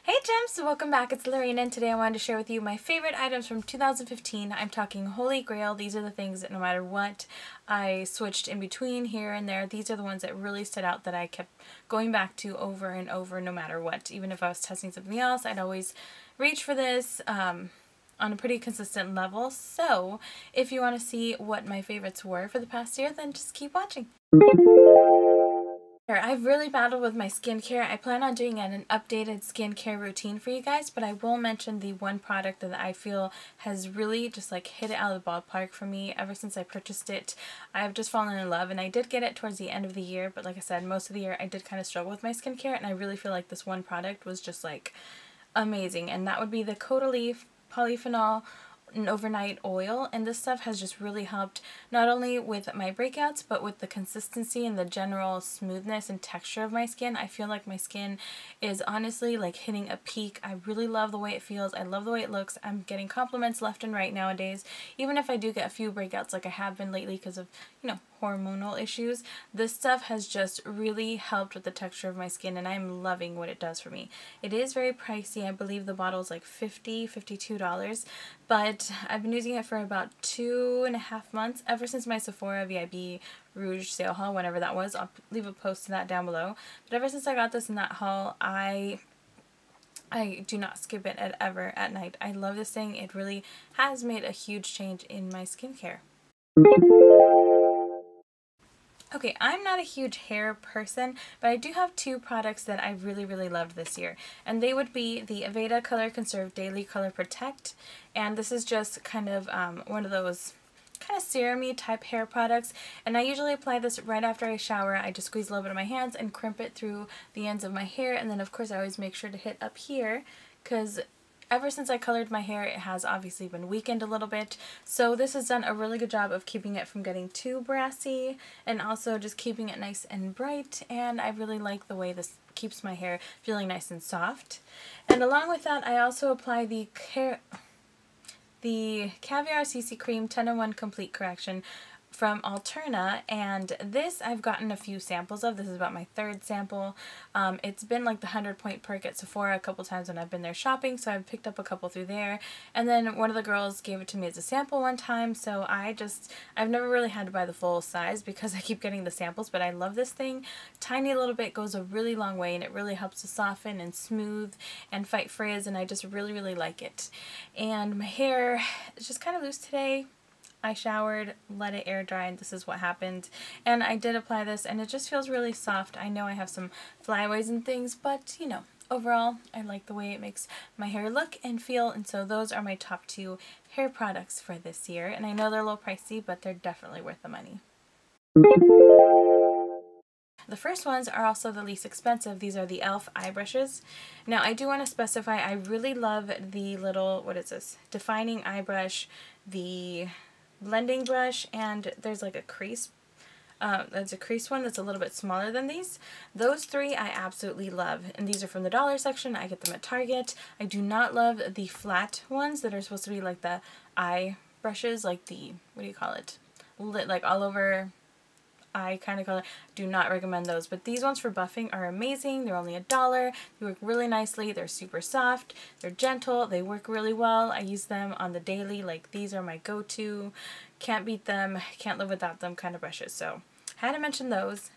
Hey gems, welcome back. It's Lorena, and today I wanted to share with you my favorite items from 2015. I'm talking Holy Grail. These are the things that no matter what I switched in between here and there. These are the ones that really stood out that I kept going back to over and over no matter what. Even if I was testing something else, I'd always reach for this on a pretty consistent level. So if you want to see what my favorites were for the past year, then just keep watching. I've really battled with my skincare. I plan on doing an updated skincare routine for you guys, but I will mention the one product that I feel has really just like hit it out of the ballpark for me. Ever since I purchased it, I've just fallen in love, and I did get it towards the end of the year, but like I said, most of the year I did kind of struggle with my skincare, and I really feel like this one product was just like amazing, and that would be the E.L.F polyphenol an overnight oil, and this stuff has just really helped not only with my breakouts but with the consistency and the general smoothness and texture of my skin. I feel like my skin is honestly like hitting a peak. I really love the way it feels. I love the way it looks. I'm getting compliments left and right nowadays, even if I do get a few breakouts like I have been lately because of, you know, hormonal issues. This stuff has just really helped with the texture of my skin, and I'm loving what it does for me. It is very pricey. I believe the bottle is like $52, but I've been using it for about 2.5 months, ever since my Sephora VIB Rouge sale haul, whenever that was. I'll leave a post to that down below. But ever since I got this in that haul, I do not skip it ever at night. I love this thing. It really has made a huge change in my skincare. Okay, I'm not a huge hair person, but I do have two products that I really loved this year, and they would be the Aveda Color Conserve Daily Color Protect, and this is just kind of one of those kind of serum-y type hair products, and I usually apply this right after I shower. I just squeeze a little bit of my hands and crimp it through the ends of my hair, and then of course I always make sure to hit up here, because ever since I colored my hair, it has obviously been weakened a little bit, so this has done a really good job of keeping it from getting too brassy and also just keeping it nice and bright, and I really like the way this keeps my hair feeling nice and soft. And along with that, I also apply the Caviar CC Cream 10-in-1 Complete Correction from Alterna, and this I've gotten a few samples of. This is about my third sample. It's been like the 100-point perk at Sephora a couple times when I've been there shopping, so I've picked up a couple through there, and then one of the girls gave it to me as a sample one time, so I've never really had to buy the full size because I keep getting the samples, but I love this thing. Tiny little bit goes a really long way, and it really helps to soften and smooth and fight frizz, and I just really like it. And my hair is just kind of loose today. I showered, let it air dry, and this is what happened. And I did apply this, and it just feels really soft. I know I have some flyaways and things, but you know, overall, I like the way it makes my hair look and feel, and so those are my top two hair products for this year. And I know they're a little pricey, but they're definitely worth the money. The first ones are also the least expensive. These are the E.L.F. eye brushes. Now I do want to specify, I really love the little, what is this, defining eye brush, the blending brush, and there's like a crease. There's a crease one that's a little bit smaller than these. Those three I absolutely love, and these are from the dollar section. I get them at Target. I do not love the flat ones that are supposed to be like the eye brushes, like the, what do you call it, like all over eye kind of color. Do not recommend those, but these ones for buffing are amazing. They're only $1. They work really nicely. They're super soft. They're gentle. They work really well. I use them on the daily. Like, these are my go-to. Can't beat them. Can't live without them kind of brushes. So had to mention those.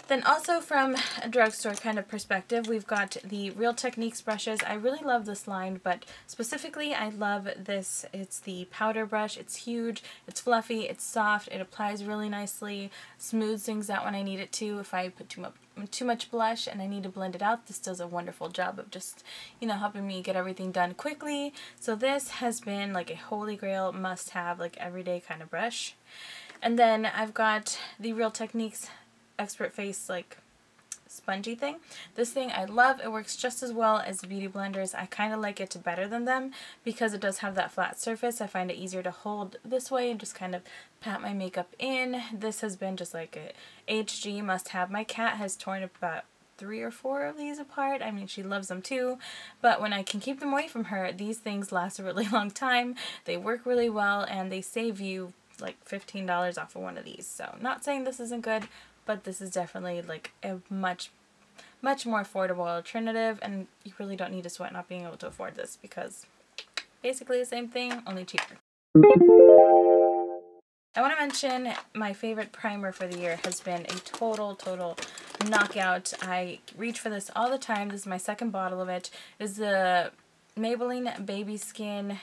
Then also from a drugstore kind of perspective, we've got the Real Techniques brushes. I really love this line, but specifically I love this. It's the powder brush. It's huge, it's fluffy, it's soft, it applies really nicely, smooths things out when I need it to. If I put too much blush and I need to blend it out, this does a wonderful job of just, you know, helping me get everything done quickly. So this has been like a holy grail must-have, like everyday kind of brush. And then I've got the Real Techniques Expert Face like spongy thing. This thing I love. It works just as well as the beauty blenders. I kind of like it better than them because it does have that flat surface. I find it easier to hold this way and just kind of pat my makeup in. This has been just like a HG must have. My cat has torn about 3 or 4 of these apart. I mean, she loves them too, but when I can keep them away from her, these things last a really long time. They work really well, and they save you like $15 off of one of these. So not saying this isn't good, but this is definitely like a much much more affordable alternative, and you really don't need to sweat not being able to afford this because basically the same thing, only cheaper. I want to mention my favorite primer for the year has been a total knockout. I reach for this all the time. This is my second bottle of it. It is the Maybelline Baby Skin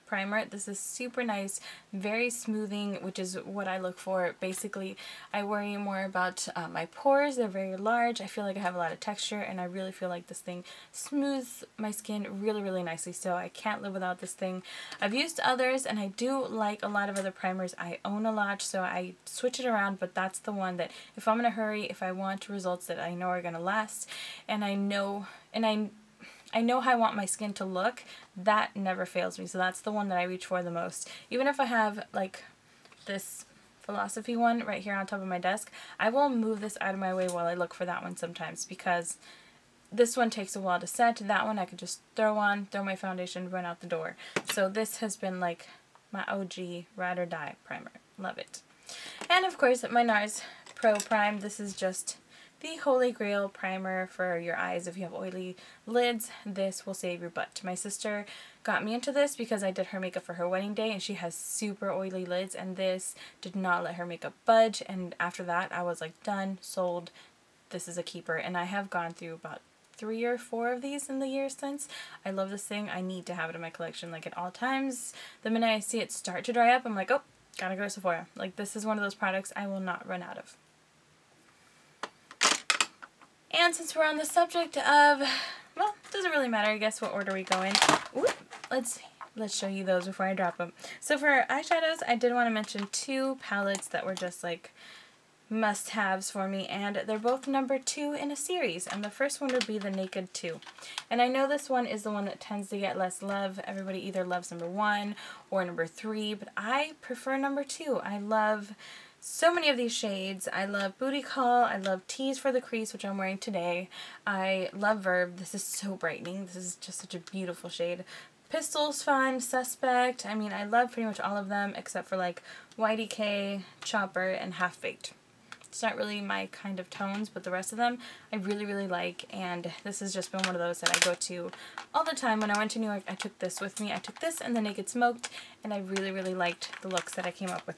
primer. This is super nice, very smoothing, which is what I look for. Basically, I worry more about my pores. They're very large. I feel like I have a lot of texture, and I really feel like this thing smooths my skin really nicely, so I can't live without this thing. I've used others, and I do like a lot of other primers. I own a lot, so I switch it around, but that's the one that if I'm in a hurry, if I want results that I know are going to last, and I know how I want my skin to look, that never fails me. So that's the one that I reach for the most. Even if I have like this Philosophy one right here on top of my desk, I will move this out of my way while I look for that one sometimes, because this one takes a while to set. That one I could just throw on, throw my foundation, run out the door. So this has been like my OG ride or die primer. Love it. And of course my NARS Pro Prime. This is just the holy grail primer for your eyes. If you have oily lids, this will save your butt. My sister got me into this because I did her makeup for her wedding day, and she has super oily lids, and this did not let her makeup budge. And after that, I was like, done, sold. This is a keeper. And I have gone through about 3 or 4 of these in the year since. I love this thing. I need to have it in my collection, like at all times. The minute I see it start to dry up, I'm like, oh, gotta go to Sephora. Like, this is one of those products I will not run out of. And since we're on the subject of, well, it doesn't really matter, I guess, what order we go in. Ooh, let's show you those before I drop them. So for eyeshadows, I did want to mention 2 palettes that were just like must-haves for me, and they're both number 2 in a series. And the first one would be the Naked 2. And I know this one is the one that tends to get less love. Everybody either loves number 1 or number 3, but I prefer number 2. I love so many of these shades. I love Booty Call. I love Tease for the Crease, which I'm wearing today. I love Verb. This is so brightening. This is just such a beautiful shade. Pistol's fun. Suspect. I mean, I love pretty much all of them except for like YDK, Chopper, and Half Baked. It's not really my kind of tones, but the rest of them I really like, and this has just been one of those that I go to all the time. When I went to New York, I took this with me. I took this and the Naked Smoked, and I really liked the looks that I came up with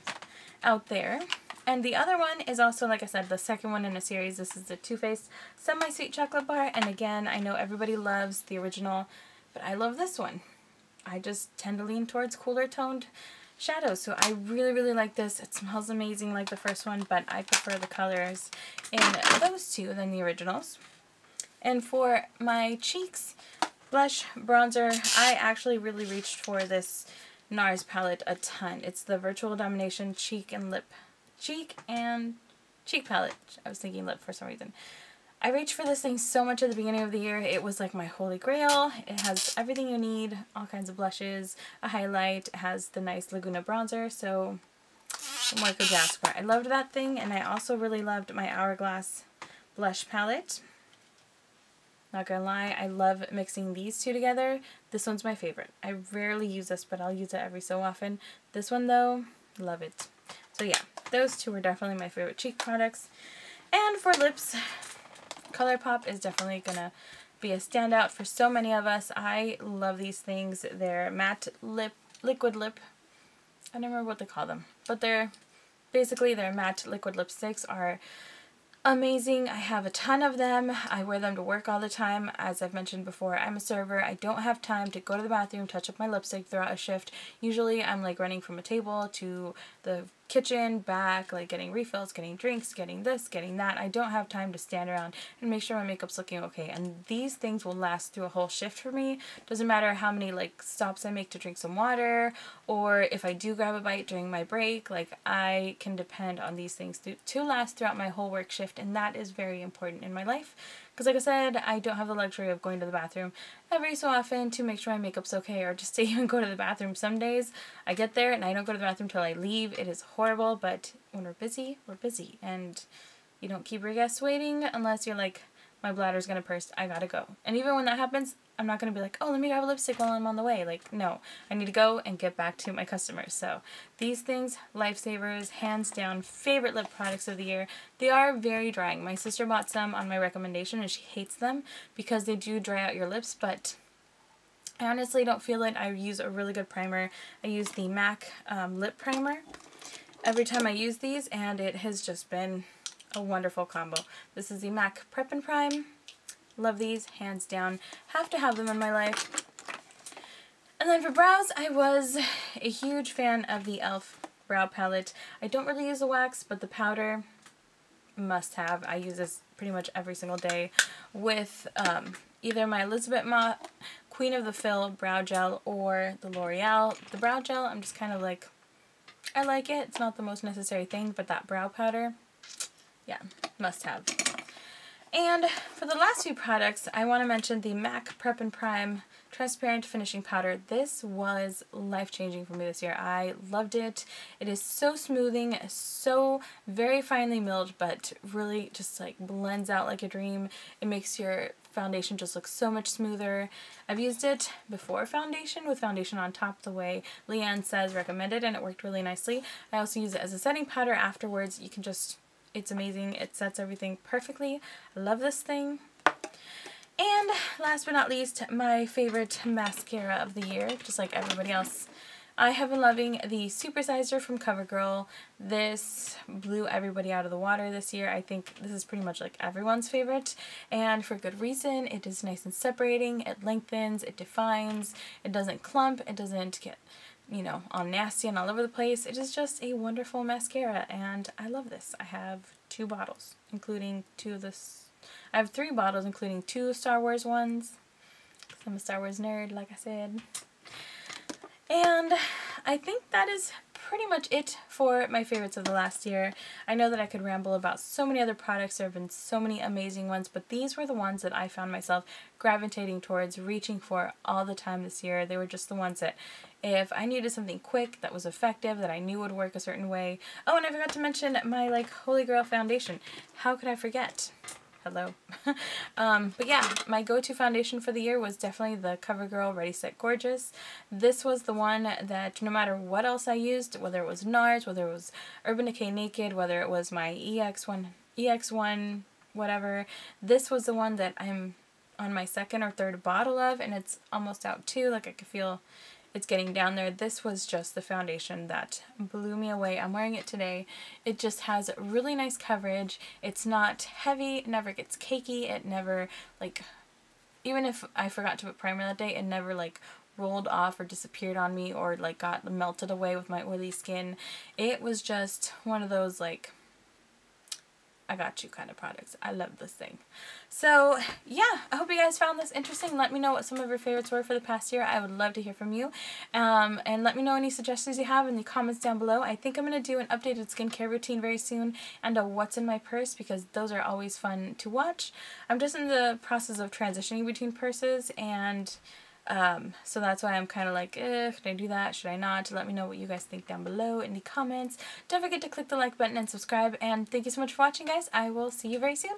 out there. And the other one is also, like I said, the second one in a series. This is the Too Faced Semi-Sweet Chocolate Bar, and again, I know everybody loves the original, but I love this one. I just tend to lean towards cooler toned shadows, so I really like this. It smells amazing like the first one, but I prefer the colors in those two than the originals. And for my cheeks, blush, bronzer, I actually really reached for this NARS palette a ton. It's the Virtual Domination Cheek and Cheek palette. I was thinking lip for some reason. I reached for this thing so much at the beginning of the year. It was like my holy grail. It has everything you need, all kinds of blushes, a highlight, it has the nice Laguna bronzer, so what more could you ask for? I loved that thing, and I also really loved my Hourglass blush palette. Not gonna lie, I love mixing these two together. This one's my favorite. I rarely use this, but I'll use it every so often. This one though, love it. So yeah, those two were definitely my favorite cheek products. And for lips, ColourPop is definitely gonna be a standout for so many of us. I love these things. They're matte liquid lip. I don't remember what they call them, but they're basically their matte liquid lipsticks are amazing. I have a ton of them. I wear them to work all the time. As I've mentioned before, I'm a server. I don't have time to go to the bathroom, touch up my lipstick throughout a shift. Usually I'm like running from a table to the kitchen, back, like getting refills, getting drinks, getting this, getting that. I don't have time to stand around and make sure my makeup's looking okay. And these things will last through a whole shift for me. Doesn't matter how many like stops I make to drink some water, or if I do grab a bite during my break, like I can depend on these things to last throughout my whole work shift, and that is very important in my life. Because like I said, I don't have the luxury of going to the bathroom every so often to make sure my makeup's okay, or just to even go to the bathroom. Some days I get there and I don't go to the bathroom till I leave. It is horrible, but when we're busy, and you don't keep your guests waiting unless you're like my bladder's gonna burst, I gotta go. And even when that happens, I'm not gonna be like, oh, let me grab a lipstick while I'm on the way. Like, no, I need to go and get back to my customers. So these things, lifesavers, hands down, favorite lip products of the year. They are very drying. My sister bought some on my recommendation and she hates them because they do dry out your lips, but I honestly don't feel it. I use a really good primer. I use the MAC lip primer every time I use these, and it has just been a wonderful combo. This is the MAC Prep and Prime. Love these, hands down. Have to have them in my life. And then for brows, I was a huge fan of the E.L.F. brow palette. I don't really use the wax, but the powder, must have. I use this pretty much every single day with either my Elizabeth Mott Queen of the Fill brow gel or the L'Oreal. The brow gel, I'm just kind of like, I like it. It's not the most necessary thing, but that brow powder, yeah, must have. And for the last few products, I want to mention the MAC Prep and Prime Transparent Finishing Powder. This was life-changing for me this year. I loved it. It is so smoothing, so very finely milled, but really just like blends out like a dream. It makes your foundation just look so much smoother. I've used it before foundation, with foundation on top the way Leanne says recommended, and it worked really nicely. I also use it as a setting powder afterwards. You can just, it's amazing. It sets everything perfectly. I love this thing. And last but not least, my favorite mascara of the year, just like everybody else. I have been loving the Supersizer from CoverGirl. This blew everybody out of the water this year. I think this is pretty much like everyone's favorite, and for good reason. It is nice and separating, it lengthens, it defines, it doesn't clump, it doesn't get, you know, all nasty and all over the place. It is just a wonderful mascara, and I love this. I have 2 bottles, including 2 of this. I have 3 bottles, including 2 Star Wars ones. I'm a Star Wars nerd, like I said. And I think that is pretty much it for my favorites of the last year. I know that I could ramble about so many other products. There have been so many amazing ones, but these were the ones that I found myself gravitating towards, reaching for all the time this year. They were just the ones that if I needed something quick that was effective, that I knew would work a certain way. Oh, and I forgot to mention my like Holy Grail foundation. How could I forget? Hello. But yeah, my go-to foundation for the year was definitely the CoverGirl Ready Set Gorgeous. This was the one that no matter what else I used, whether it was NARS, whether it was Urban Decay Naked, whether it was my EX1, whatever, this was the one that I'm on my 2nd or 3rd bottle of, and it's almost out too. Like I could feel it's getting down there. This was just the foundation that blew me away. I'm wearing it today. It just has really nice coverage. It's not heavy, it never gets cakey, it never, like, even if I forgot to put primer that day, it never, like, rolled off or disappeared on me or, like, got melted away with my oily skin. It was just one of those, like, I got you kind of products. I love this thing. So yeah, I hope you guys found this interesting. Let me know what some of your favorites were for the past year. I would love to hear from you. And let me know any suggestions you have in the comments down below. I think I'm going to do an updated skincare routine very soon and a what's in my purse, because those are always fun to watch. I'm just in the process of transitioning between purses, and so that's why I'm kind of like, should I do that? Should I not? Let me know what you guys think down below in the comments. Don't forget to click the like button and subscribe. And thank you so much for watching, guys. I will see you very soon.